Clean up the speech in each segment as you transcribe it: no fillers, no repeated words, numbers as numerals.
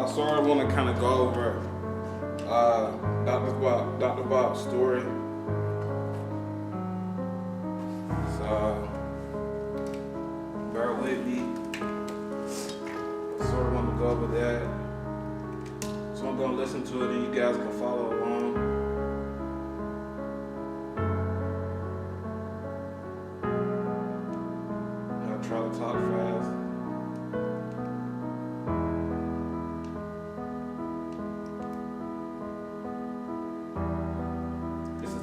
So I want to kind of go over Dr. Bob's story. So bear with me. Sort of want to go over that. So I'm gonna listen to it, and you guys can follow along. I'll try to talk fast.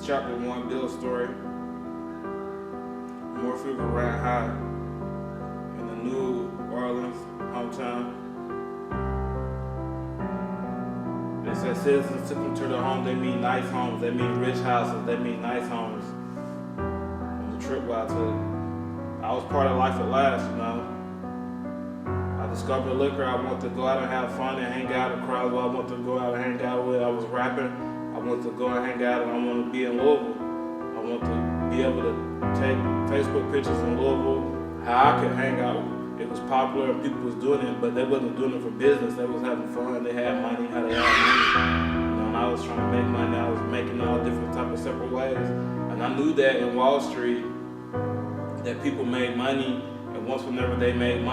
Chapter 1, Bill's story. More fever ran high in the New Orleans hometown. They said citizens took them to their home. They mean nice homes. They mean rich houses. They mean nice homes. On the trip I took, I was part of life at last, you know. I discovered liquor. I wanted to go out and have fun and hang out with crowds. I wanted to go out and hang out with. I was rapping. I want to go and hang out, and I want to be in Louisville. I want to be able to take Facebook pictures in Louisville, how I could hang out. It was popular and people was doing it, but they wasn't doing it for business. They was having fun. They had money, how they had money. You know, and I was trying to make money. I was making all different type of separate ways. And I knew that in Wall Street, that people made money, and whenever they made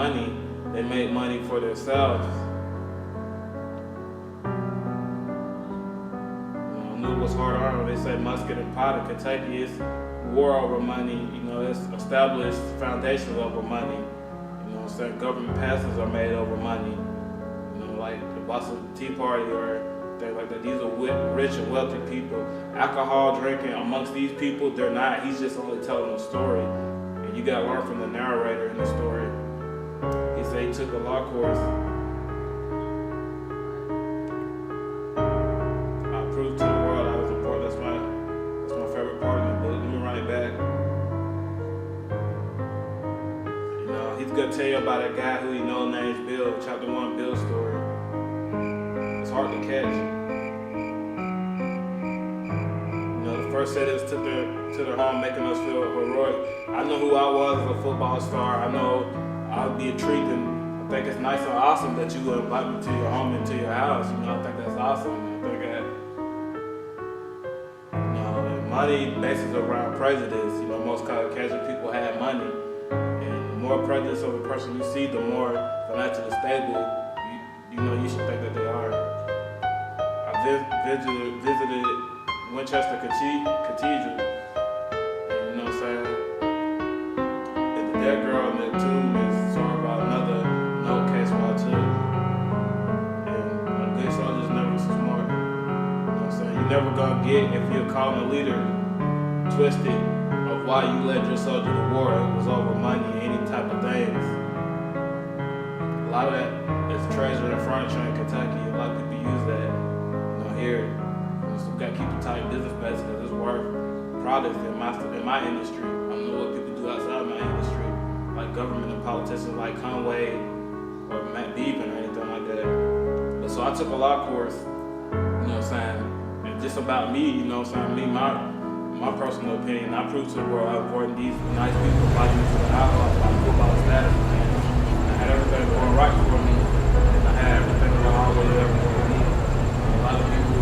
money for themselves. It was hard earned. They say musket and pot in Kentucky is war over money. You know, it's established foundations over money. You know what I'm saying? Government passes are made over money. You know, like the Boston Tea Party or things like that. These are rich and wealthy people. Alcohol drinking amongst these people, they're not. He's just only telling a story. And you got to learn from the narrator in the story. He said he took a law course. I proved to the world I was important. That's my favorite part of the book. Let me run it back. You know, he's gonna tell you about a guy who he knows named Bill. Chapter 1, Bill's story. It's hard to catch. You know, the first sentence took to their home, making us feel heroic. I know who I was as a football star. I know I'll be a treat, and I think it's nice and awesome that you would invite me to your home and to your house. You know, I think that's awesome. I think that, you know, money bases around prejudice. You know, most Caucasian people have money, and the more prejudice of a person you see, the more financially stable you should think that they are. I visited Winchester Cathedral, and you know what I'm saying? And the dead girl in the tomb is sort of another case where I took. And good soldiers never too smart. You know what I'm saying? You're never gonna get, if you're calling a leader, twisted of why you led your soldier to war. It was over money, any type of things. A lot of that is treasure and furniture in Kentucky. A lot of people use that, you know, here. So we gotta keep a tight business base because it's worth products in my industry. I don't know what people do outside of my industry, like government and politicians like Conway or Matt Beaven or anything like that. But so I took a law course, you know what I'm saying, and just about me, you know what I'm saying, my personal opinion, I proved to the world how important these nice people like me to the alcohol, like football status, man. I had everything going right for me, and I had everything going all the way up for me. And a lot of people,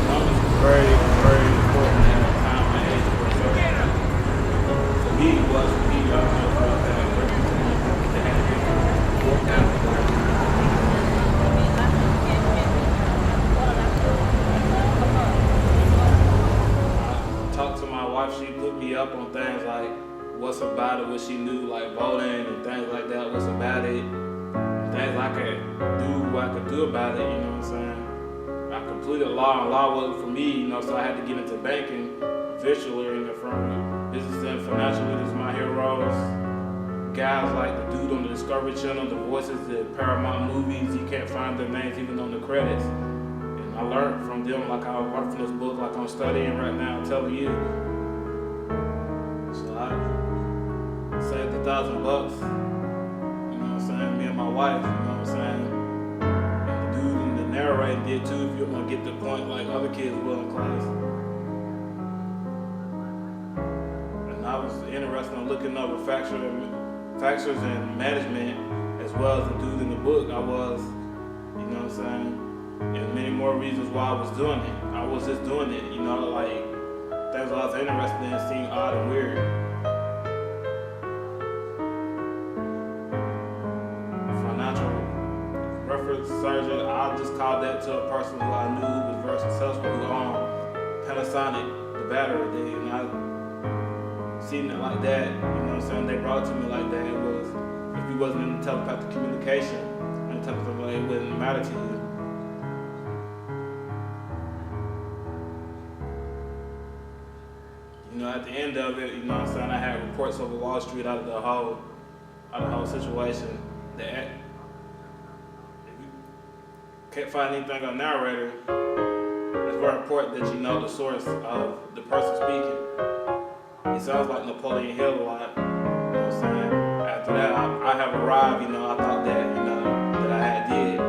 numbers is very, very important at a time and age for a certain time. For me, it was for me, I don't know about that. They had to get worked out. Talked to my wife, she put me up on things like what's about it, what she knew, like voting and things like that, what's about it, things I could do, what I could do about it, you know what I'm saying? I completed law, and law wasn't for me, you know, so I had to get into banking, officially in the firm, business and financial leaders, my heroes, guys like the dude on the Discovery Channel, the voices at Paramount Movies. You can't find their names even on the credits. And I learned from them, like I learned from this book, like I'm studying right now, I'm telling you. So I saved $1,000. You know what I'm saying? Me and my wife, you know what I'm saying? And the dude in the narrator did too, if you want to get the point like other kids will in class. And I was interested in looking up factors and management as well as the dude in the book. I was, you know what I'm saying? And many more reasons why I was doing it. I was just doing it, you know, like things I was interested in seemed odd and weird. Financial reference surgeon, I just called that to a person who I knew was very successful, who owned Panasonic, the battery day, and I seen it like that, you know what I'm saying? They brought it to me like that. It was, if you wasn't in telepathic communication and telepathic, it wouldn't matter to you. You know, at the end of it, you know what I'm saying, I had reports over Wall Street out of the whole situation. That if you can't find anything on narrator, it's very important that you know the source of the person speaking. It sounds like Napoleon Hill a lot, you know what I'm saying? After that, I have arrived, you know, I thought that, you know, that I had did.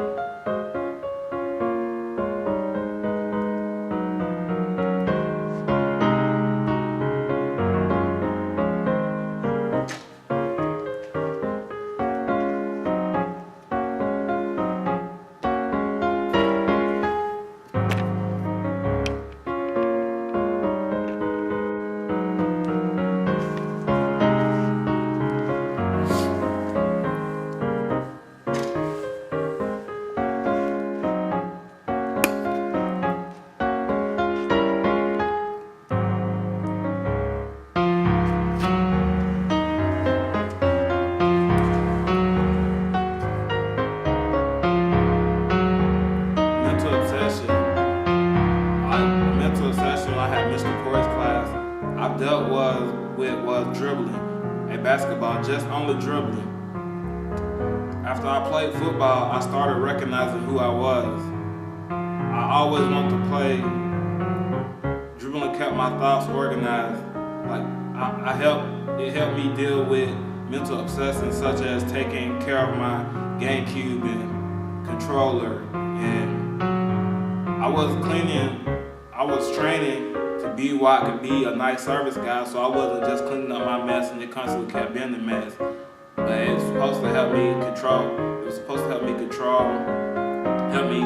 Dribbling at basketball, just only dribbling. After I played football, I started recognizing who I was. I always wanted to play. Dribbling kept my thoughts organized. Like it helped me deal with mental obsessions such as taking care of my GameCube and controller, and I was training to be where I could be a nice service guy, so I wasn't just cleaning up my mess and it constantly kept being a mess. But it was supposed to help me help me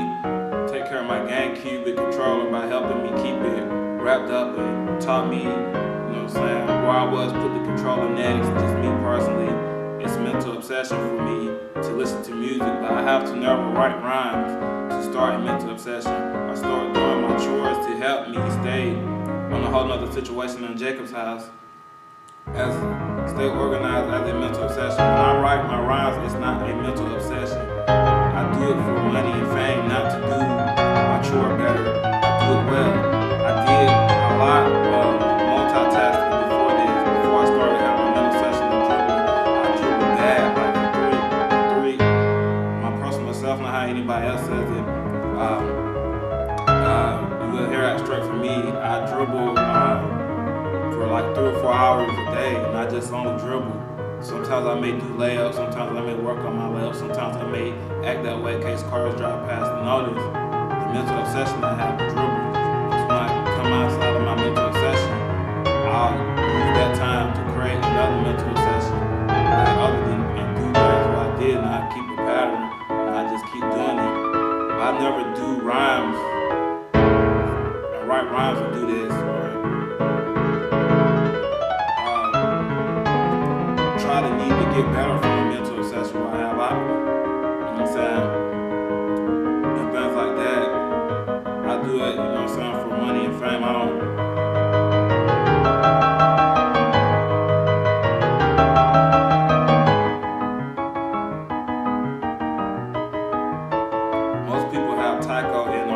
take care of my GameCube and controller by helping me keep it wrapped up, and taught me, you know what I'm saying, where I was, put the controller next. Just me personally, it's a mental obsession for me to listen to music, but I have to never write rhymes to start a mental obsession. I started doing my chores to help me stay on a whole nother situation in Jacob's house, stay organized as a mental obsession. When I write my rhymes, it's not a mental obsession. I do it for money and fame, not to do my chore better. I do it well. I did a lot of multitasking before this. Before I started having a mental session of dribbling, I dribbled bad, like for three. My personal self, not how anybody else says it. You will hear that straight from me. I dribble for like 3 or 4 hours a day, and I just only dribble. Sometimes I may do layups, sometimes I may work on my layups, sometimes I may act that way in case cars drive past and notice the mental obsession I have to dribble. So when I come outside of my mental obsession, I'll use that time to create another mental obsession, like other than and do things what I did, and I keep a pattern, and I just keep doing it. But I never do rhymes. Write rhymes and do this, or try to need to get better from a mental obsession I have. You know what I'm saying? And things like that. I do it, you know what I'm saying, for money and fame. I don't. Most people have Tycho in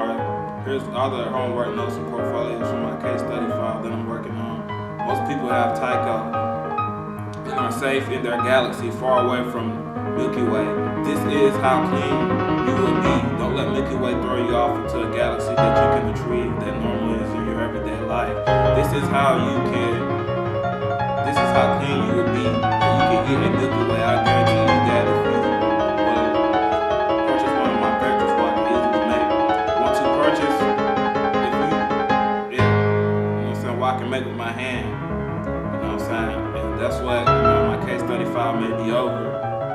here's other homework notes and portfolios from my case study file that I'm working on. Most people have Tycho in our are safe in their galaxy, far away from Milky Way. This is how clean you will be. Don't let Milky Way throw you off into a galaxy that you can retrieve that normally is in your everyday life. This is how clean you will be that you can eat a Milky Way. I guarantee you that if you purchase one of my characters, what I can easily make. Want to purchase, what I can make with my hand. You know what I'm saying? And that's what, my case 35 may be over.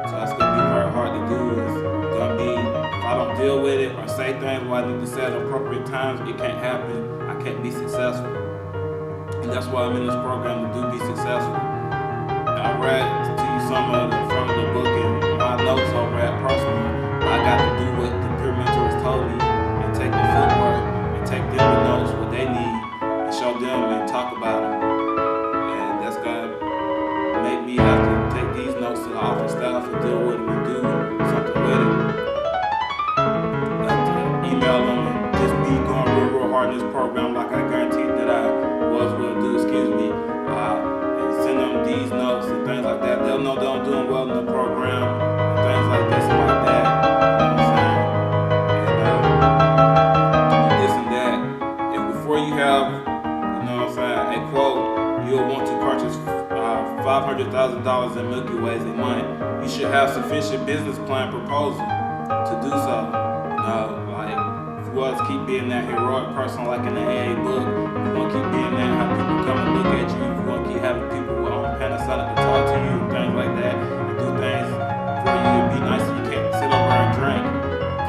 So that's gonna be very hard to do. It's gonna be, if I don't deal with it or say things what I need to say at appropriate times, it can't happen. I can't be successful. And that's why I'm in this program, to do be successful. And I read to you some of the front of the book and my notes I read personally. I got to do what the peer mentors told me and take the footwork and take them the notes, what they need, and show them and talk about it. And that's gonna make me have to take these notes to the office staff and deal with them and do something with it. Like to email them and just be going real hard in this program like I guaranteed that I will do, and send them these notes and things like that. They'll know that I'm doing well in the program and things like this and like that. You know what I'm saying? And this and that. And before you have, a quote, you'll want to purchase $500,000 in Milky Ways a month. You should have sufficient business plan proposal to do so. Like if you want to keep being that heroic person like in the AA book, if you want to keep being that, have people come and look at you, if you want to keep having people on Panasonic to talk to you, things like that, and do things for you and be nice, so you can't sit over and drink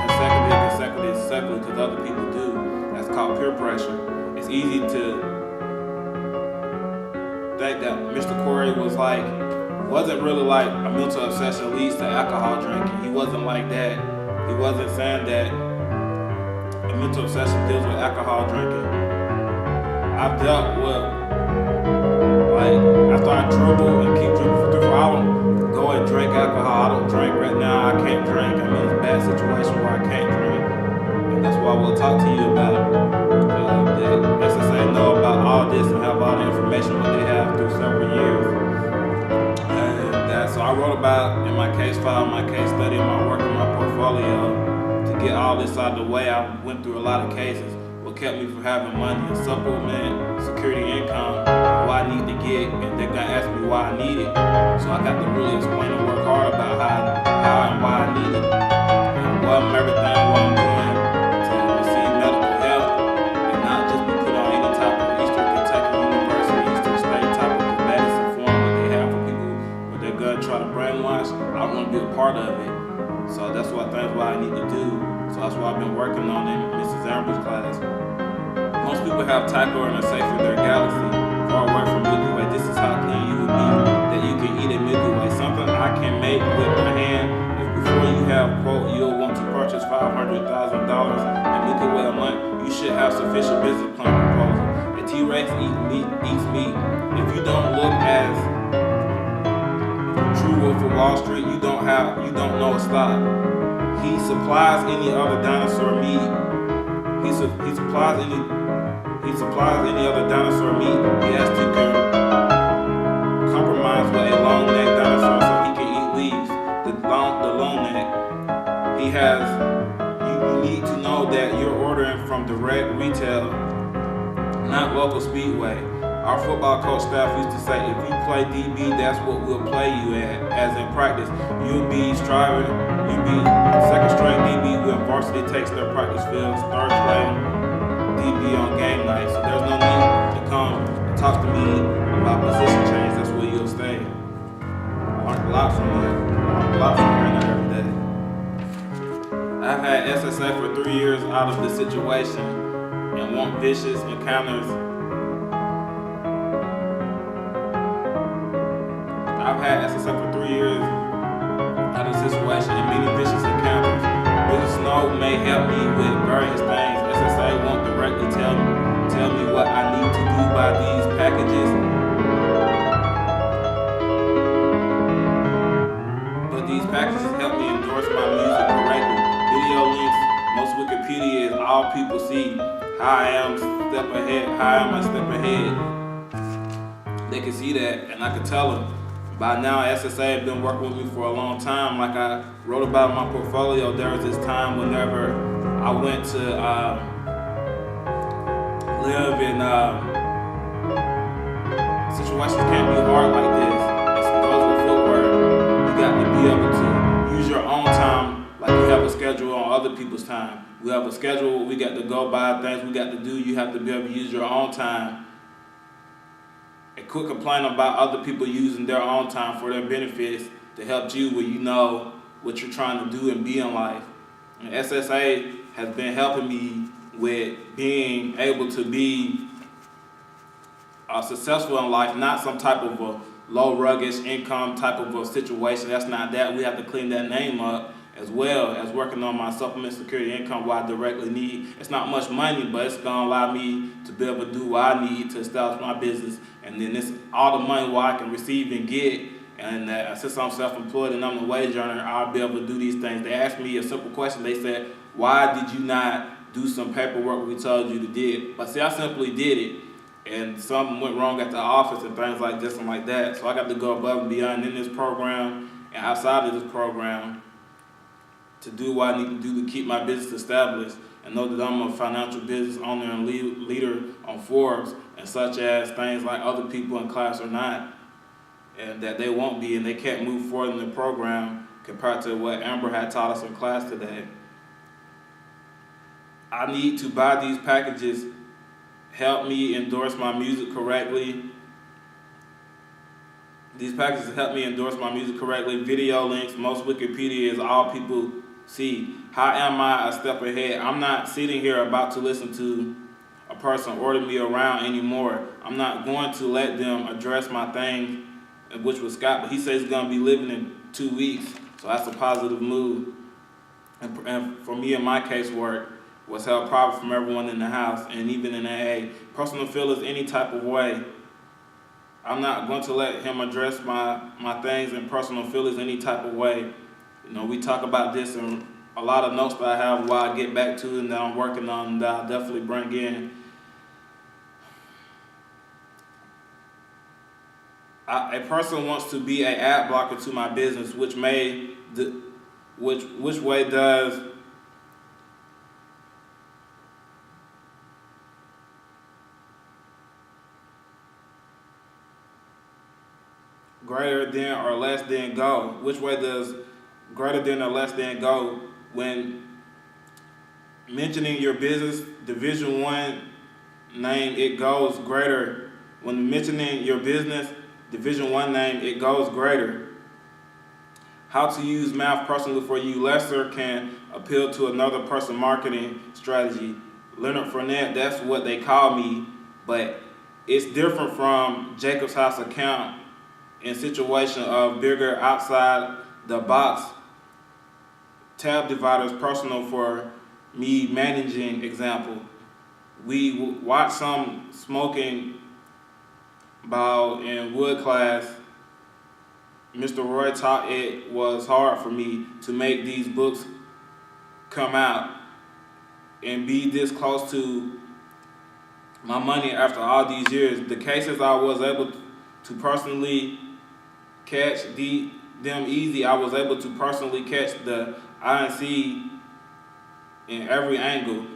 consecutively, because other people do. That's called peer pressure. It's easy to think that Mr. Corey wasn't really like a mental obsession leads to alcohol drinking. He wasn't like that. He wasn't saying that a mental obsession deals with alcohol drinking. I've dealt with, after I dribble and keep dribbling for 3 4 hours, I don't go and drink alcohol. I don't drink right now. I can't drink. I'm in a bad situation where I can't drink. And that's why we'll talk to you about the SSA know about all this and have all the information that they have through several years. So I wrote about in my case file, my case study, my work in my portfolio to get all this out of the way. I went through a lot of cases. What kept me from having money and supplement, security income, what I need to get, and they're gonna ask me why I need it. So I got to really explain and work hard about how and why I need it, and what I'm doing to receive medical help and not just be put on any type of Eastern Kentucky University, Eastern State type of medicine form that they have for people where they're gonna try to brainwash. I don't want to be a part of it. So that's what I need to do. So that's what I've been working on in Mrs. Amber's class. Most people have Tycho and are safe in their galaxy, far away from Milky Way. This is how clean you will be that you can eat a Milky Way. Something I can make with my hand. If before you have, quote, you'll want to purchase $500,000 in Milky Way a month, you should have sufficient business plan proposal. A T-Rex eats meat. If you don't look as True Wolf of Wall Street, you don't know a stock. He supplies any other dinosaur meat. He supplies any other dinosaur meat. He has to compromise with a long neck dinosaur so he can eat leaves. The long neck. You need to know that you're ordering from direct retail, not local speedway. Our football coach staff used to say, if you play DB, that's what we'll play you at. As in practice, you'll be second string DB when varsity takes their practice fields, third string DB on game night. So there's no need to come and talk to me about position change. That's where you'll stay. I learned a lot from that. I learned a lot from hearing that every day. I've had SSA for 3 years out of the situation and want vicious encounters. I've had SSA for 3 years out of the situation and many vicious encounters. Mr. Snow may help me with various things. SSA won't directly tell me what I need to do by these packages. But these packages help me endorse my music correctly. Video links, most Wikipedia is all people see. How I am a step ahead. They can see that and I can tell them. By now, SSA had been working with me for a long time. Like I wrote about in my portfolio, there was this time whenever I went to live in situations can't be hard like this. It goes with footwork. You got to be able to use your own time like you have a schedule on other people's time. We have a schedule, we got to go by, things we got to do. You have to be able to use your own time. And quit complaining about other people using their own time for their benefits to help you when you know what you're trying to do and be in life. And SSA has been helping me with being able to be successful in life, not some type of a low ruggish income type of a situation. That's not that. We have to clean that name up, as well as working on my supplement security income, what I directly need. It's not much money, but it's gonna allow me to be able to do what I need to establish my business. And then it's all the money what I can receive and get. And since I'm self-employed and I'm the wage earner, I'll be able to do these things. They asked me a simple question. They said, why did you not do some paperwork we told you to do? But see, I simply did it. And something went wrong at the office and things like this and like that. So I got to go above and beyond in this program and outside of this program to do what I need to do to keep my business established and know that I'm a financial business owner and leader on Forbes, and such as things like other people in class are not, and that they won't be, and they can't move forward in the program compared to what Amber had taught us in class today. I need to buy these packages, help me endorse my music correctly. These packages help me endorse my music correctly. Video links, most Wikipedia is all people see. How am I a step ahead? I'm not sitting here about to listen to a person order me around anymore. I'm not going to let them address my thing, which was Scott, but he says he's going to be living in 2 weeks, so that's a positive move. And for me and my casework was held private from everyone in the house and even in AA. Personal feelings any type of way. I'm not going to let him address my things and personal feelings any type of way. You know, we talk about this and a lot of notes that I have while I get back to and that I'm working on that I'll definitely bring in. A person wants to be an ad blocker to my business, which way does greater than or less than go? Which way does greater than or less than go when mentioning your business Division 1 name? It goes greater. When mentioning your business Division 1 name, it goes greater. How to use math personally for you lesser can appeal to another person marketing strategy. Leonard Fournette, that's what they call me, but it's different from Jacob's House account in situation of bigger outside the box tab dividers personal for me managing example. We watch some smoking ball in wood class. Mr. Roy taught it was hard for me to make these books come out and be this close to my money after all these years. The cases I was able to personally catch them easy. I was able to personally catch the INC in every angle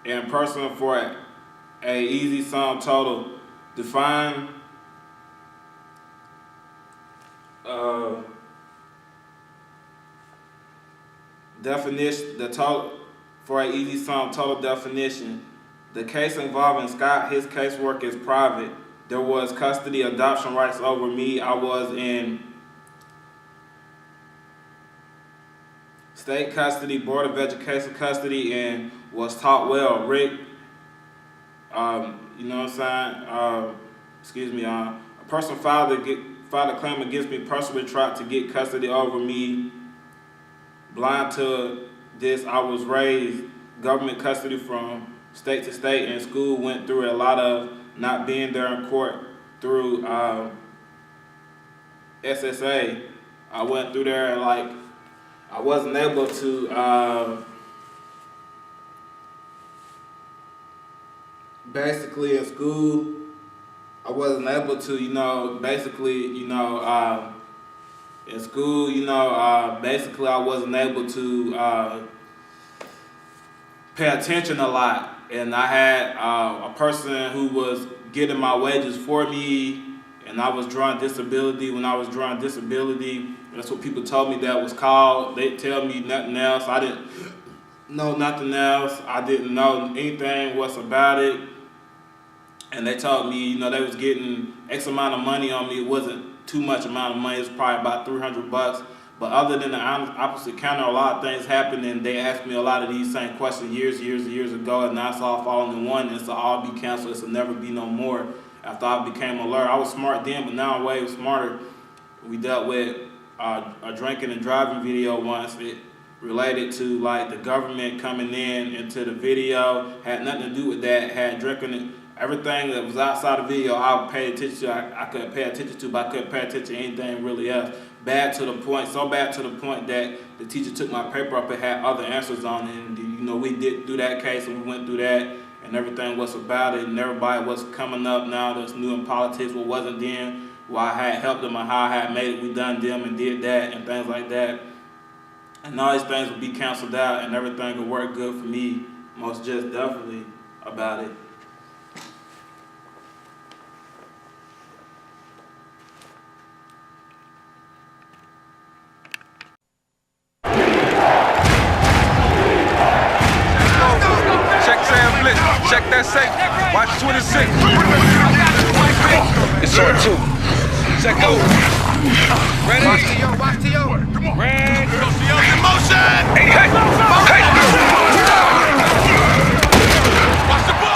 and personal for a easy sum total. Define definition, the total for an easy sum total definition. The case involving Scott, his casework is private. There was custody adoption rights over me. I was in state custody, Board of Education custody, and was taught well. Rick, you know what I'm saying? A person filed a claim against me, personally tried to get custody over me. Blind to this, I was raised government custody from state to state, and school went through a lot of not being there in court through SSA. I went through there and I wasn't able to basically in school I wasn't able to, basically, in school, basically I wasn't able to pay attention a lot. And I had a person who was getting my wages for me, and I was drawing disability. When I was drawing disability, that's what people told me that was called. They tell me nothing else. I didn't know nothing else. I didn't know anything what's about it. And they told me, they was getting X amount of money on me. It wasn't too much amount of money. It was probably about $300. But other than the opposite counter, a lot of things happened, and they asked me a lot of these same questions years ago, and now it's all falling in one. It's all be canceled. It's never be no more. After I became alert, I was smart then, but now I'm way smarter. We dealt with a drinking and driving video once. It related to like the government coming into the video. Had nothing to do with that. Had drinking and everything that was outside the video, I paid attention to. I could pay attention to, but I couldn't pay attention to anything really else. So bad to the point that the teacher took my paper up and had other answers on it. And we did do that case, and we went through that, and everything was about it, and everybody was coming up now that's new in politics, what wasn't then, why I had helped them and how I had made it, we done them and did that and things like that. And all these things would be canceled out, and everything would work good for me, most just definitely about it. Check that safe. Watch 26. It's on 2. Check out. Ready? Watch to yo. Come on. Ready. CO's in motion. Hey, hey. Watch the ball.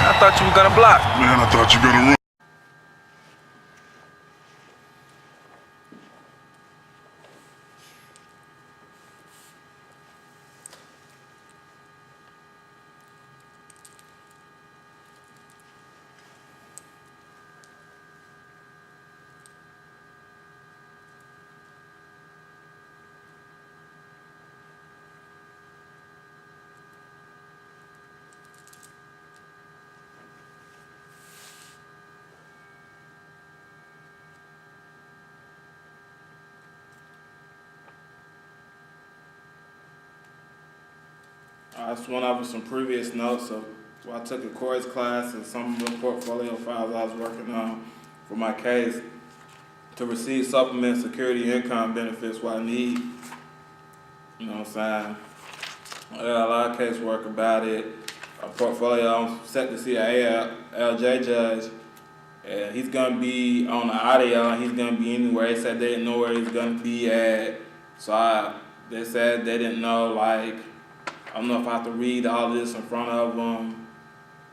I thought you were gonna block. Man, I thought you were gonna run. I just went over some previous notes of I took a course class and some of the portfolio files I was working on for my case to receive supplement security income benefits what I need. You know what I'm saying? I got a lot of casework about it. A portfolio, I'm set to see an ALJ judge, and he's gonna be on the audio, and he's gonna be anywhere. They said they didn't know where he's gonna be at, so they said they didn't know, like, I don't know if I have to read all this in front of them.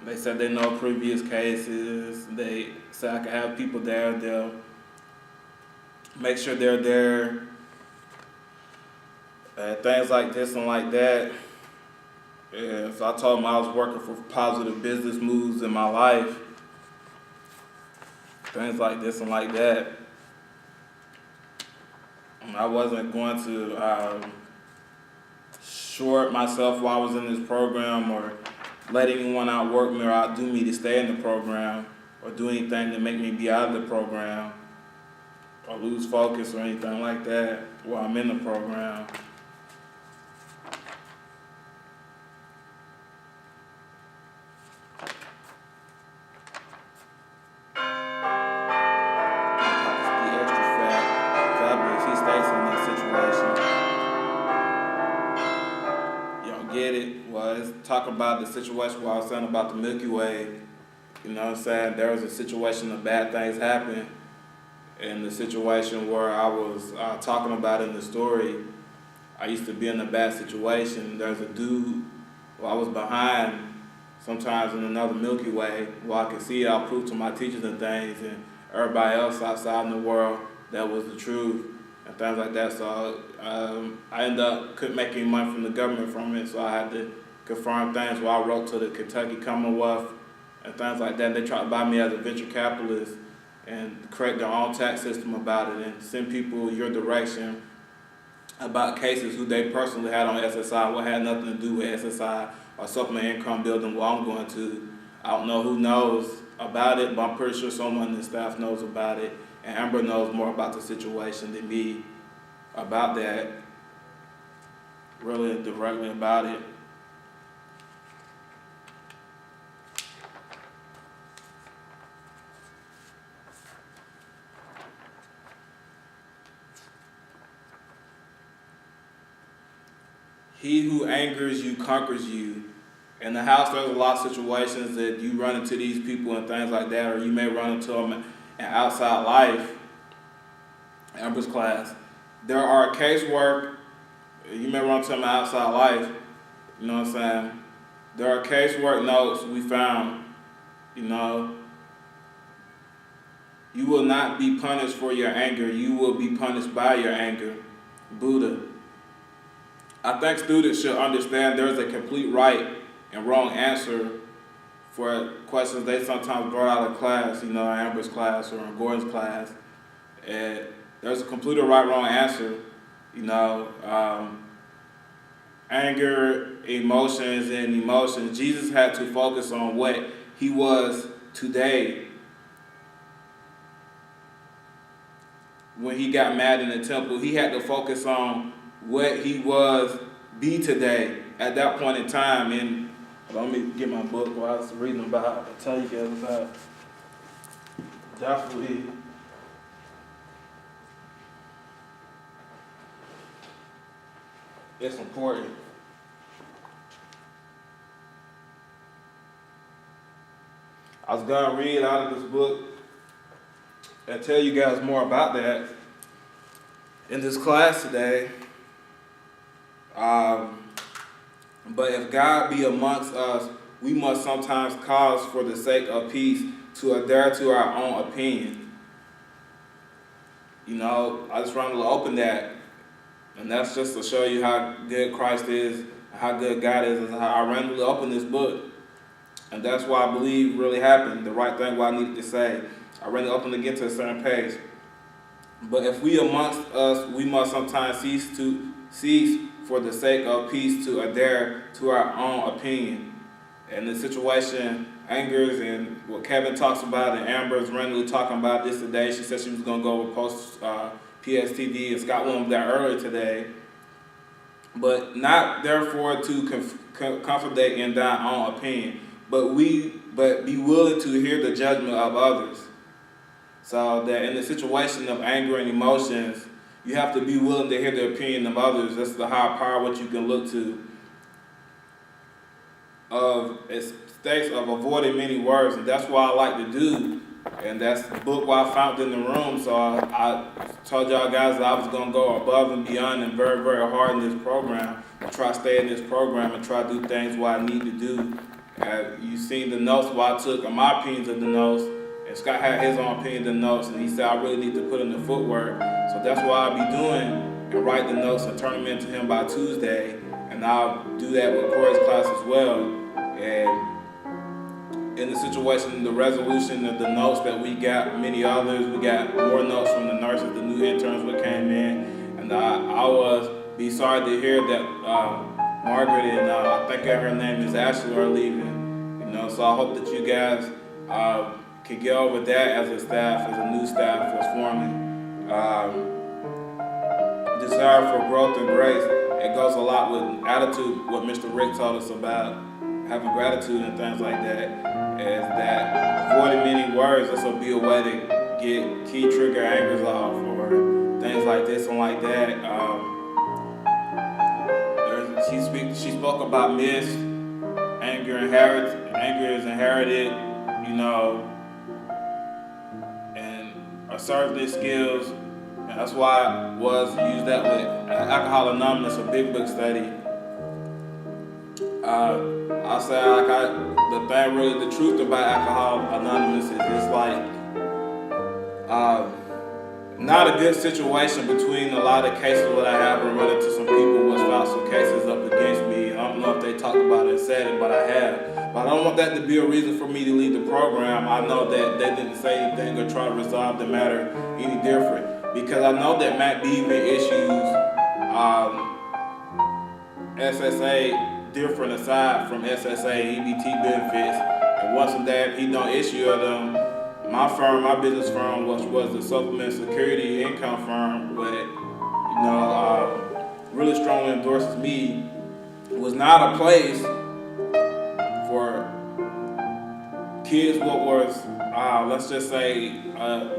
They said they know previous cases. They said I could have people there. They'll make sure they're there. Things like this and like that. Yeah, so I told them I was working for positive business moves in my life. Things like this and like that. And I wasn't going to short myself while I was in this program or let anyone outwork me or outdo me to stay in the program or do anything to make me be out of the program or lose focus or anything like that while I'm in the program. Talk about the situation where I was saying about the Milky Way. You know what I'm saying? There was a situation of bad things happened, and the situation where I was talking about in the story, I used to be in a bad situation. There's a dude who I was behind sometimes in another Milky Way. Well, I could see it, I'll prove to my teachers and things, and everybody else outside in the world that was the truth and things like that. So I ended up couldn't make any money from the government from it, so I had to confirm things. Well, I wrote to the Kentucky Commonwealth and things like that. They tried to buy me as a venture capitalist and create their own tax system about it and send people your direction about cases who they personally had on SSI, what had nothing to do with SSI or supplemental income building. Well, I'm going to. I don't know who knows about it, but I'm pretty sure someone in the staff knows about it. And Amber knows more about the situation than me about that, really directly about it. He who angers you conquers you. In the house, there's a lot of situations that you run into these people and things like that, or you may run into them in outside life. Amber's class. There are casework, you may run into them in outside life, you know what I'm saying? There are casework notes we found, you know. You will not be punished for your anger, you will be punished by your anger. Buddha. I think students should understand there's a complete right and wrong answer for questions they sometimes brought out of class, you know, in Amber's class or in Gordon's class. And there's a complete right, wrong answer, you know. Anger, emotions, and emotions. Jesus had to focus on what he was today. When he got mad in the temple, he had to focus on what he was be today at that point in time. And let me get my book while I was reading about it. I'll tell you guys about definitely it's important. I was gonna read out of this book and tell you guys more about that in this class today. But if God be amongst us, we must sometimes cause for the sake of peace to adhere to our own opinion. You know, I just wanted to open that. And that's just to show you how good Christ is, how good God is, and how I randomly opened this book. And that's what I believe really happened, the right thing, what I needed to say. I randomly opened it again to a certain page. But if we amongst us, we must sometimes cease for the sake of peace to adhere to our own opinion. And the situation angers, and what Kevin talks about, and Amber's randomly talking about this today. She said she was going to go over post PSTD, and Scott went over there earlier today. But not therefore to confidate in thine own opinion, but be willing to hear the judgment of others. So that in the situation of anger and emotions, you have to be willing to hear the opinion of others. That's the higher power what you can look to. It states of avoiding many words, and that's what I like to do. And that's the book what I found in the room. So I told y'all guys that I was going to go above and beyond and very, very hard in this program. And try to stay in this program and try to do things what I need to do. You seen the notes what I took, and my opinions of the notes. And Scott had his own opinion of the notes, and he said I really need to put in the footwork. So that's what I'll be doing, and write the notes and turn them into him by Tuesday. And I'll do that with Corey's class as well. And in the situation, the resolution of the notes that we got, many others, we got more notes from the nurses, the new interns that came in. And I was be sorry to hear that Margaret and I think her name is Ashley are leaving. You know, so I hope that you guys can get over that as a staff, as a new staff was forming. Desire for growth and grace. It goes a lot with attitude, what Mr. Rick told us about having gratitude and things like that. Is that avoiding many words, this will be a way to get key trigger angers off or things like this and like that. She spoke about myths, anger is inherited, you know, and assertiveness skills and And that's why I use that with Alcohol Anonymous, a big book study. I say the thing really, the truth about Alcohol Anonymous is it's like not a good situation between a lot of cases that I have and run into some people with filed some cases up against me. I don't know if they talked about it and said it, but I have. But I don't want that to be a reason for me to leave the program. I know that they didn't say anything or try to resolve the matter any different, because I know that Matt Beaver issues SSA different aside from SSA EBT benefits, and once of that he don't issue them. My firm, my business firm, which was the Supplement Security Income firm, but really strongly endorses me, was not a place for kids what was, let's just say,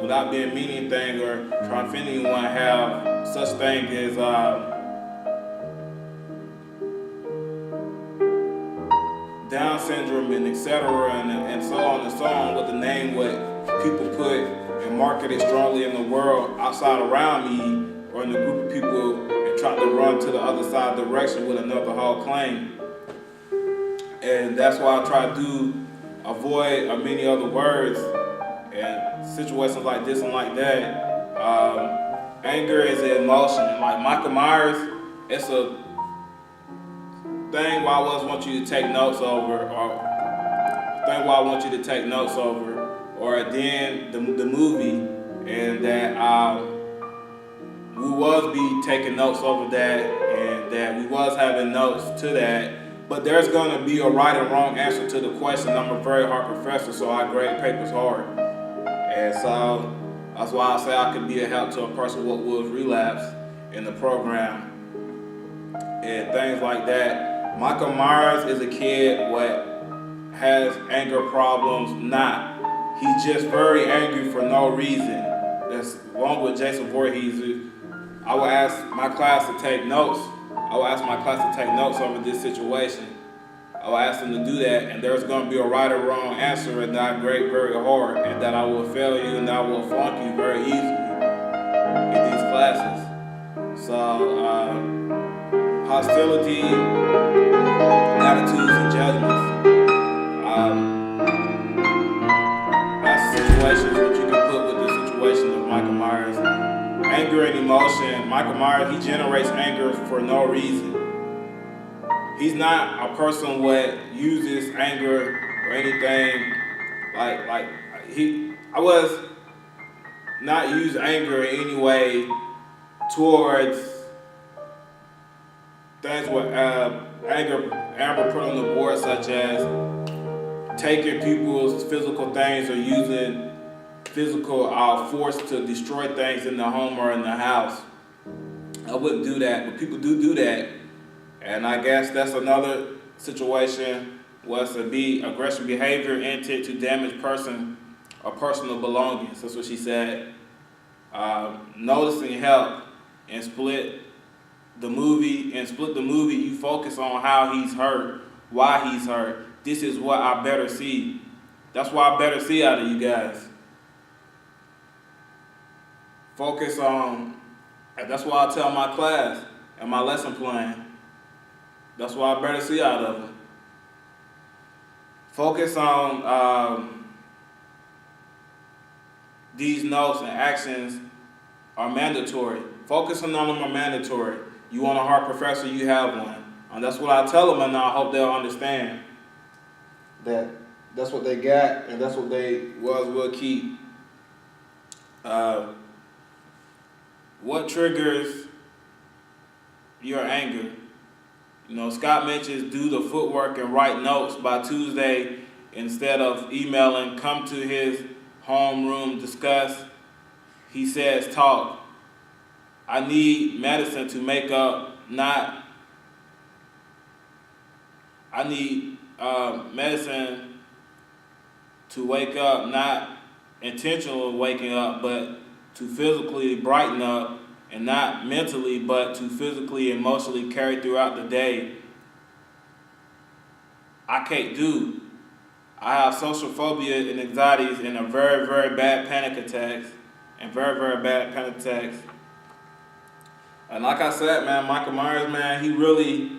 without being mean anything or trying to offend anyone, have such thing as Down syndrome and etc. and so on and so on, with the name what people put and market it strongly in the world outside around me or in the group of people, and try to run to the other side direction with another whole claim. And that's why I try to avoid many other words and situations like this and like that. Anger is an emotion. Like Michael Myers, it's a thing why I always want you to take notes over, or then the movie, and that we was be taking notes over that, and that we was having notes to that. But there's gonna be a right and wrong answer to the question. I'm a very hard professor, so I grade papers hard, and so that's why I say I could be a help to a person what was relapsed in the program and things like that. Michael Myers is a kid what has anger problems, not. He's just very angry for no reason. That's along with Jason Voorhees. I will ask my class to take notes. Over this situation. I will ask them to do that, and there's going to be a right or wrong answer, and that I grade very hard, and that I will fail you, and I will flunk you very easily in these classes. So, hostility, attitudes, and judgments. That's situations that you can put with the situation of Michael Myers. Anger and emotion. Michael Myers, he generates anger for no reason. He's not a person what uses anger or anything I was not use anger in any way towards things with Amber put on the board, such as taking people's physical things or using physical force to destroy things in the home or in the house. I wouldn't do that, but people do that. And I guess that's another situation was to be aggressive behavior intent to damage person or personal belongings. That's what she said. Noticing help and split the movie, you focus on how he's hurt, why he's hurt. This is what I better see. That's what I better see out of you guys. Focus on, and that's what I tell my class and my lesson plan. That's what I better see out of them. Focus on these notes and actions are mandatory. Focusing on them are mandatory. You want a hard professor, you have one. And that's what I tell them, and I hope they'll understand that that's what they got, and that's what they will keep. What triggers your anger? Scott mentions do the footwork and write notes by Tuesday instead of emailing. Come to his homeroom, discuss. He says talk. I need medicine to make up, not. I need medicine to wake up, not intentionally waking up, but to physically brighten up, and not mentally, but to physically, emotionally carry throughout the day. I can't do. I have social phobia and anxieties and a very, very bad panic attacks, And like I said, man, Michael Myers, man, he really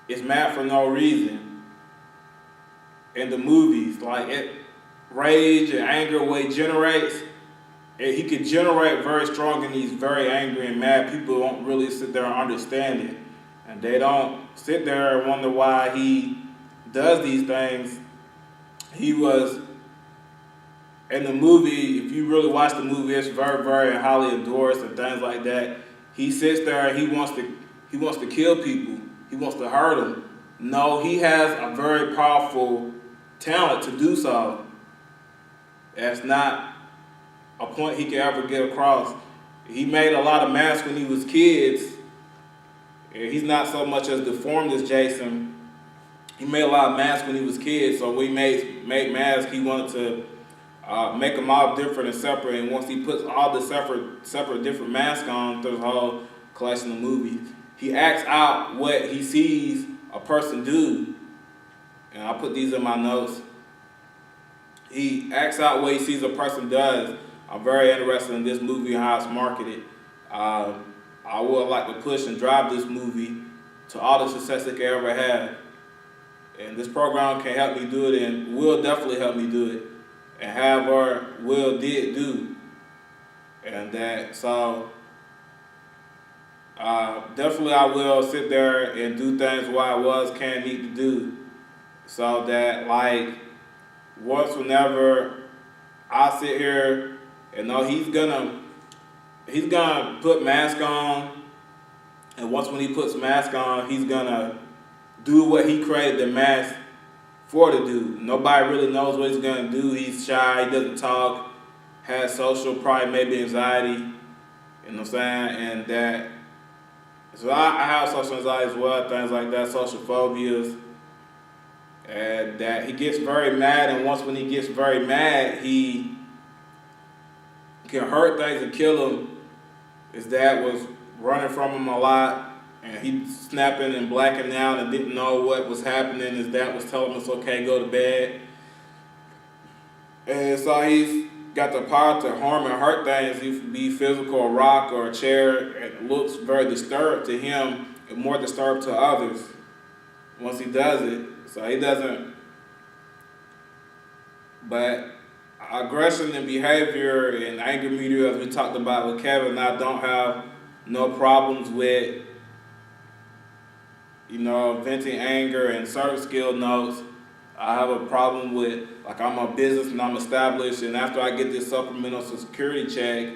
is mad for no reason in the movies. Like, rage and anger, what he generates, he could generate very strong, and he's very angry and mad. People don't really sit there and understand it. And they don't sit there and wonder why he does these things. He was, in the movie, if you really watch the movie, it's very, very highly endorsed and things like that. He sits there and he wants to kill people. He wants to hurt them. No, he has a very powerful talent to do so. That's not a point he can ever get across. He made a lot of masks when he was kids. He's not so much as deformed as Jason. He made a lot of masks when he was kids, so when he made masks, he wanted to make them all different and separate. And once he puts all the separate different masks on through the whole collection of movies, he acts out what he sees a person do. And I put these in my notes. He acts out what he sees a person does. I'm very interested in this movie and how it's marketed. I would like to push and drive this movie to all the success it can ever have. And this program can help me do it, and will definitely help me do it. And have or Will did do. And that, so definitely I will sit there and do things what I can't need to do. So that, like, once whenever I sit here and know he's gonna put mask on, and once when he puts mask on, he's gonna do what he created the mask for to do. Nobody really knows what he's gonna do. He's shy, he doesn't talk, has social, probably maybe anxiety, you know what I'm saying? And that, so I have social anxiety as well, things like that, social phobias. And that he gets very mad, and once when he gets very mad, he can hurt things and kill him. His dad was running from him a lot, and he snapping and blacking out and didn't know what was happening. His dad was telling him it's okay, go to bed. And so he's got the power to harm and hurt things. He could be physical, a rock or a chair. It looks very disturbed to him and more disturbed to others once he does it. So he doesn't, but aggression and behavior and anger media, as we talked about with Kevin, I don't have no problems with, venting anger and service skill notes. I have a problem with, like, I'm a business and I'm established, and after I get this supplemental security check,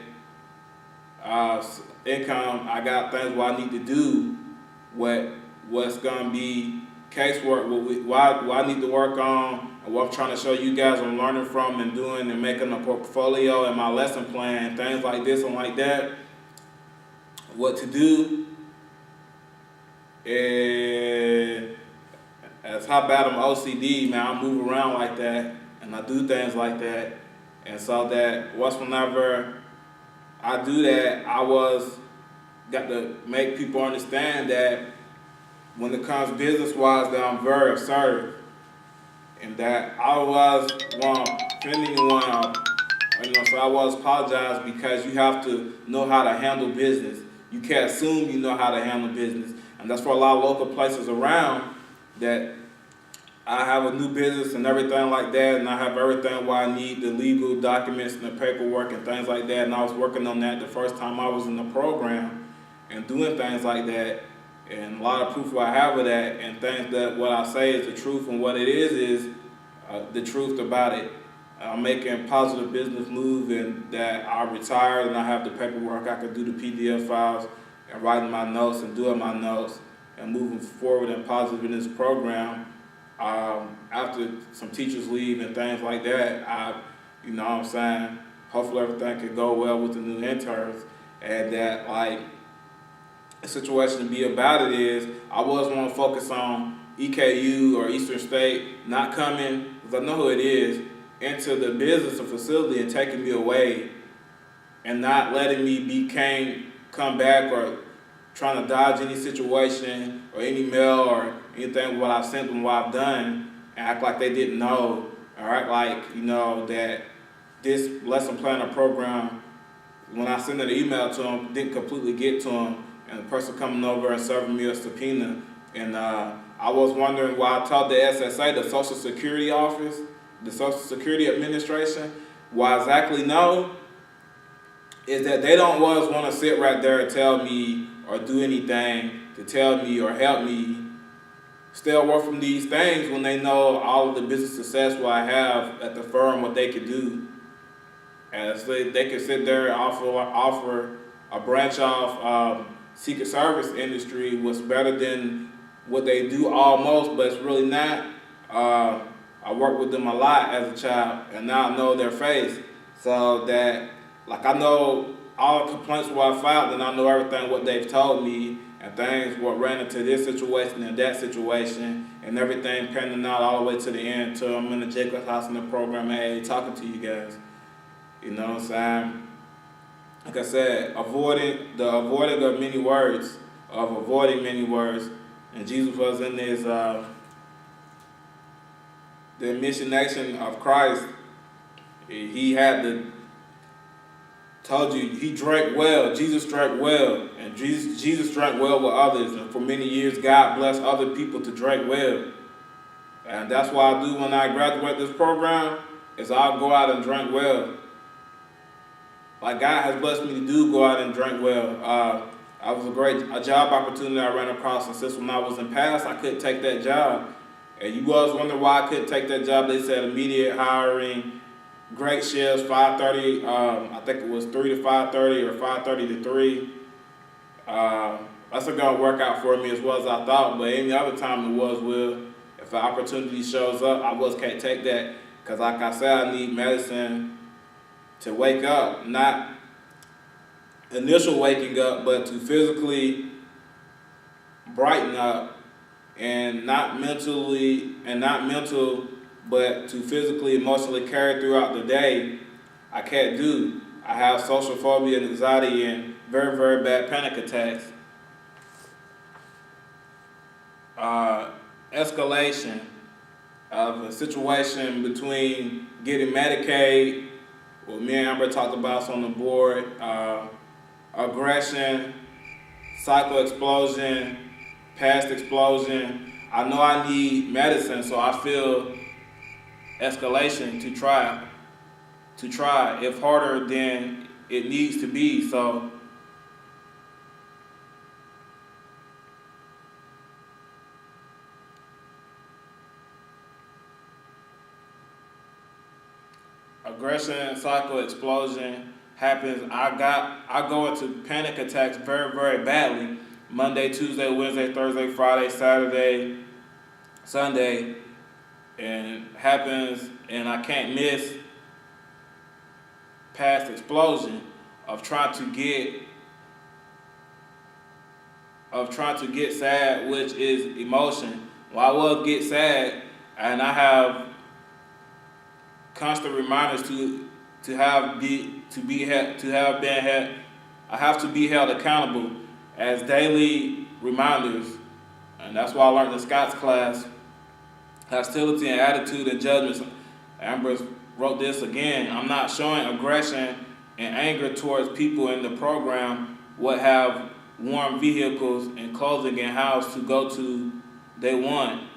income, I got things where I need to do what's gonna be casework, what I need to work on, and what I'm trying to show you guys I'm learning from and doing and making a portfolio and my lesson plan, things like this and like that, what to do. And that's how bad I'm OCD, man. I move around like that and I do things like that. And so that whenever I do that, got to make people understand that when it comes business-wise, that I'm very assertive, and that I was won't offend anyone, so I always apologize, because you have to know how to handle business. You can't assume you know how to handle business, and that's for a lot of local places around that I have a new business and everything like that, and I have everything where I need the legal documents and the paperwork and things like that, and I was working on that the first time I was in the program and doing things like that. And a lot of proof I have of that, and things that what I say is the truth, and what it is the truth about it. I'm making positive business moves, and that I retired and I have the paperwork. I can do the PDF files and writing my notes and doing my notes and moving forward and positive in this program. After some teachers leave and things like that, hopefully everything can go well with the new interns, and that, like, the situation to be about it is I was want to focus on EKU or Eastern State not coming, because I know who it is, into the business or facility and taking me away and not letting me come back or trying to dodge any situation or any mail or anything what I've sent them, what I've done, and act like they didn't know, or act like, that this lesson plan or program, when I sent an email to them, didn't completely get to them, and the person coming over and serving me a subpoena. And I was wondering why I told the SSA, the Social Security Office, the Social Security Administration, why exactly no, is that they don't always want to sit right there and tell me or do anything to tell me or help me stay away from these things when they know all of the business success what I have at the firm, what they could do. And so they could sit there and offer a branch off Secret Service industry was better than what they do almost, but it's really not. I worked with them a lot as a child, and now I know their face. So that, like, I know all the complaints what I filed, and I know everything what they've told me, and things what ran into this situation and that situation, and everything panning out all the way to the end till I'm in the Jacobs House in the program A talking to you guys. You know what I'm saying? Like I said, avoiding of many words, and Jesus was in his the mission of Christ. He had the told you he drank well. Jesus drank well, and Jesus drank well with others. And for many years, God blessed other people to drink well. And that's what I do when I graduate this program. Is I'll go out and drink well. Like God has blessed me to do go out and drink well. I was a job opportunity I ran across, and since when I was in Pass, I couldn't take that job. And you guys wonder why I couldn't take that job. They said immediate hiring, great shifts, 5:30. I think it was 3 to 5:30 or 5:30 to 3. That's gonna work out for me as well as I thought. But any other time it will. If an opportunity shows up, I can't take that because, like I said, I need medicine to wake up, not initial waking up, but to physically brighten up. And not mental, but to physically, emotionally carry throughout the day, I can't do. I have social phobia and anxiety and very, very bad panic attacks. Escalation of a situation between getting Medicaid, what me and Amber talked about on the board, aggression, cycle explosion, past explosion. I know I need medicine, so I feel escalation to try if harder than it needs to be. So aggression, cycle explosion happens. I go into panic attacks very, very badly. Monday, Tuesday, Wednesday, Thursday, Friday, Saturday, Sunday, and happens, and I can't miss past explosion of trying to get sad, which is emotion. Well, I will get sad, and I have constant reminders I have to be held accountable as daily reminders. And that's why I learned in Scott's class, hostility and attitude and judgments. Amber wrote this again. I'm not showing aggression and anger towards people in the program what have warm vehicles and clothing and house to go to day one.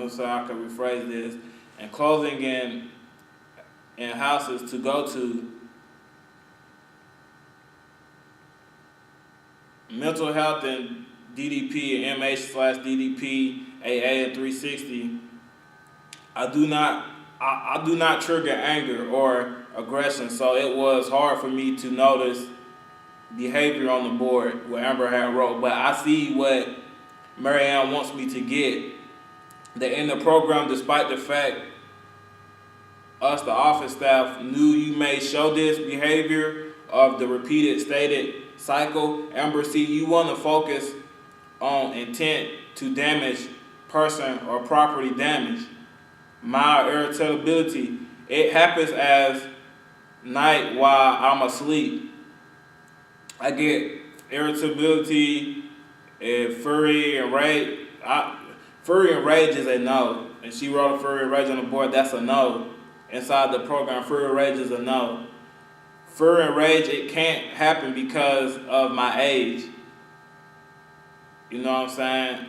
So I can rephrase this. And clothing and houses to go to. Mental health and DDP and MH/DDP, AA and 360. I do not trigger anger or aggression, so it was hard for me to notice behavior on the board what Amber had wrote. But I see what Marianne wants me to get. That in the program, despite the fact us, the office staff, knew you may show this behavior of the repeated stated cycle, Amber, see, you want to focus on intent to damage person or property damage. Mild irritability, it happens as night while I'm asleep. I get irritability and fury and rage. Fury and rage is a no. And she wrote a fury and rage on the board, that's a no. inside the program, Fury Rage is a no. Fury and Rage, it can't happen because of my age. You know what I'm saying?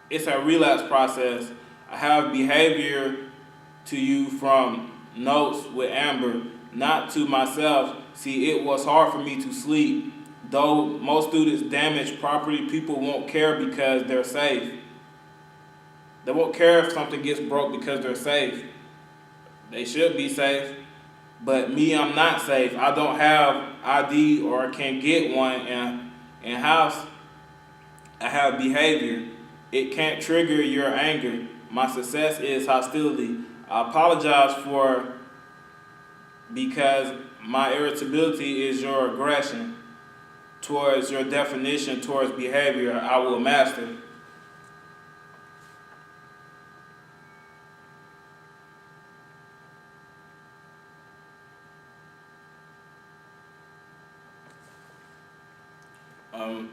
It's a relapse process. I have behavior to you from notes with Amber, not to myself. See, it was hard for me to sleep. Though most students damage property, people won't care because they're safe. They won't care if something gets broke because they're safe. They should be safe. But me, I'm not safe. I don't have ID or can get one in house. I have behavior. It can't trigger your anger. My success is hostility. I apologize because my irritability is your aggression towards your definition, towards behavior I will master.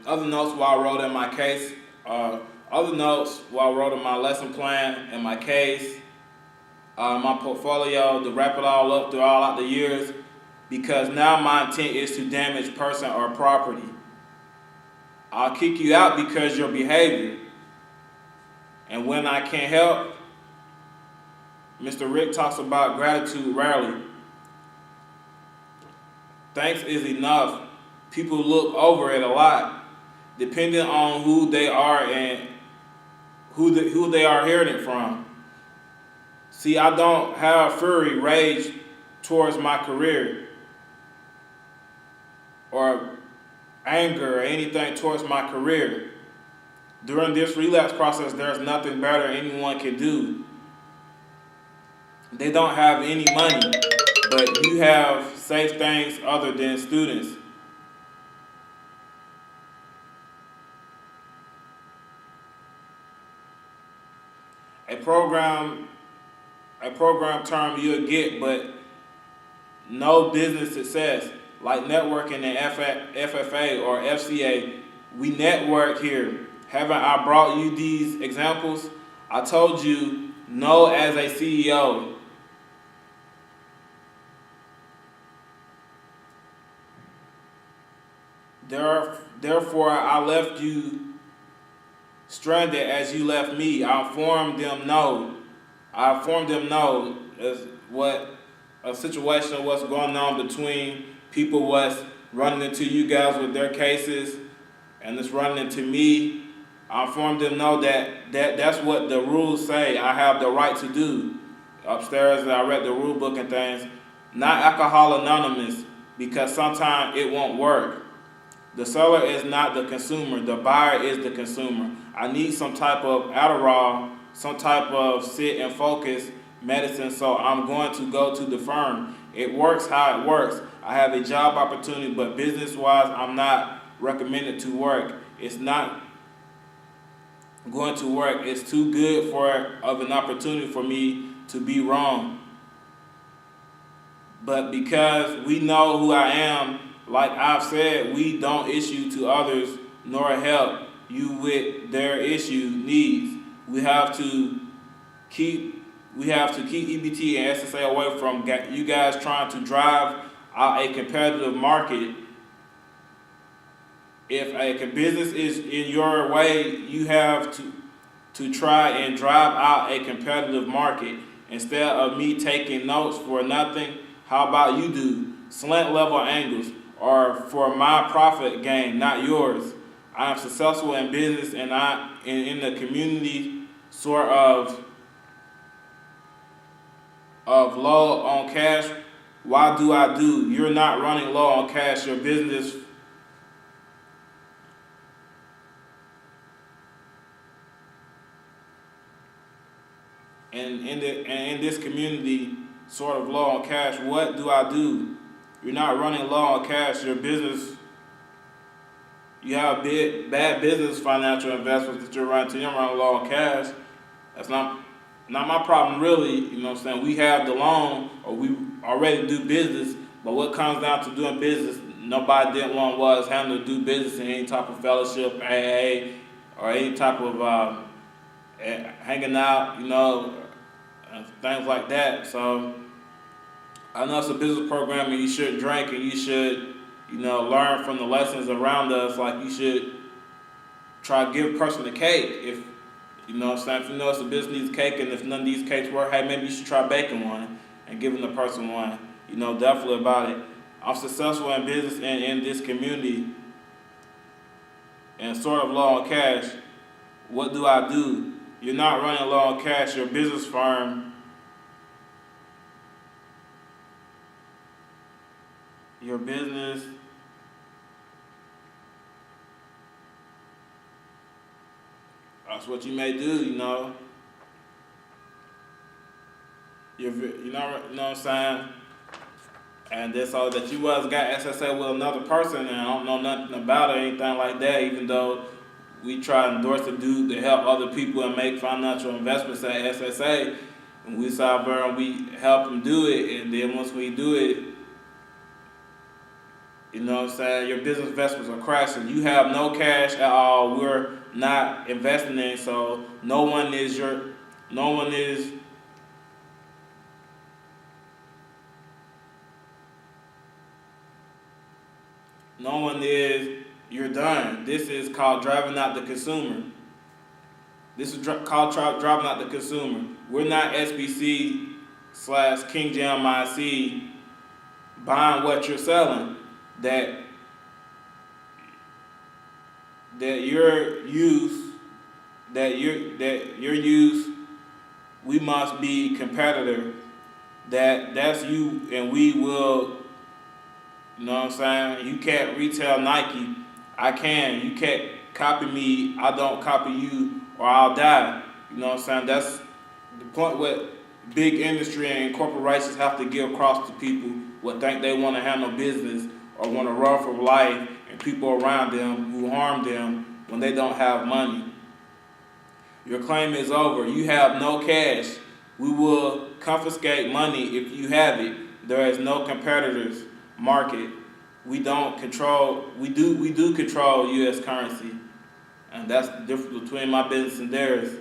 Other notes while I wrote in my case, other notes while I wrote in my lesson plan and my case, my portfolio, to wrap it all up throughout the years, because now my intent is to damage person or property. I'll kick you out because of your behavior. And when I can't help, Mr. Rick talks about gratitude rarely. Thanks is enough. People look over it a lot, depending on who they are and who they are hearing it from. See, I don't have fury, rage towards my career or anger or anything towards my career. During this relapse process, there's nothing better anyone can do. They don't have any money, but you have safe things other than students. A program term you'll get, but no business success, like networking in FFA or FCA. We network here. Haven't I brought you these examples? I told you no as a CEO. Therefore, I left you stranded as you left me. I informed them no as what a situation was going on between people was running into you guys with their cases and it's running into me. I informed them no that's what the rules say I have the right to do. Upstairs I read the rule book and things. Not Alcohol Anonymous, because sometimes it won't work. The seller is not the consumer. The buyer is the consumer. I need some type of Adderall, some type of sit and focus medicine, so I'm going to go to the firm. It works how it works. I have a job opportunity, but business-wise, I'm not recommended to work. It's not going to work. It's too good of an opportunity for me to be wrong. But because we know who I am, like I've said, we don't issue to others nor help you with their issue needs. We have to keep EBT and SSA away from you guys trying to drive out a competitive market. If a business is in your way, you have to try and drive out a competitive market. Instead of me taking notes for nothing, how about you do slant level angles, or for my profit gain, not yours. I am successful in business and in the community sort of low on cash. Why do I do? You're not running low on cash. Your business and in this community sort of low on cash. What do I do? You're not running low on cash. Your business, you have bad business financial investments that you're running to. You're running low on cash. That's not my problem really. You know what I'm saying? We have the loan, or we already do business, but what comes down to doing business, nobody didn't want was having to do business in any type of fellowship, AA, or any type of hanging out, things like that. So I know it's a business program and you shouldn't drink and you should, learn from the lessons around us. Like you should try to give a person a cake. If if you know it's a business needs cake and if none of these cakes work, hey, maybe you should try baking one and giving the person one. Definitely about it. I'm successful in business and in this community and sort of low on cash. What do I do? You're not running low on cash. Your business firm, your business, that's what you may do, you know what I'm saying? And that's all that you was got SSA with another person and I don't know nothing about it or anything like that, even though we try to endorse the dude to help other people and make financial investments at SSA. And we saw and we help them do it, and then once we do it, your business investments are crashing. You have no cash at all. We're not investing in, so no one is you're done. This is called driving out the consumer. This is called driving out the consumer. We're not SBC / King Jam IC buying what you're selling. That your use, we must be competitor. That's you, and we will. You know what I'm saying? You can't retail Nike. I can. You can't copy me. I don't copy you, or I'll die. You know what I'm saying? That's the point what big industry and corporations have to give across to people what think they want to handle business or want to run for life, and people around them who harm them when they don't have money. Your claim is over. You have no cash. We will confiscate money if you have it. There is no competitors market. We don't control. We do control U.S. currency, and that's the difference between my business and theirs.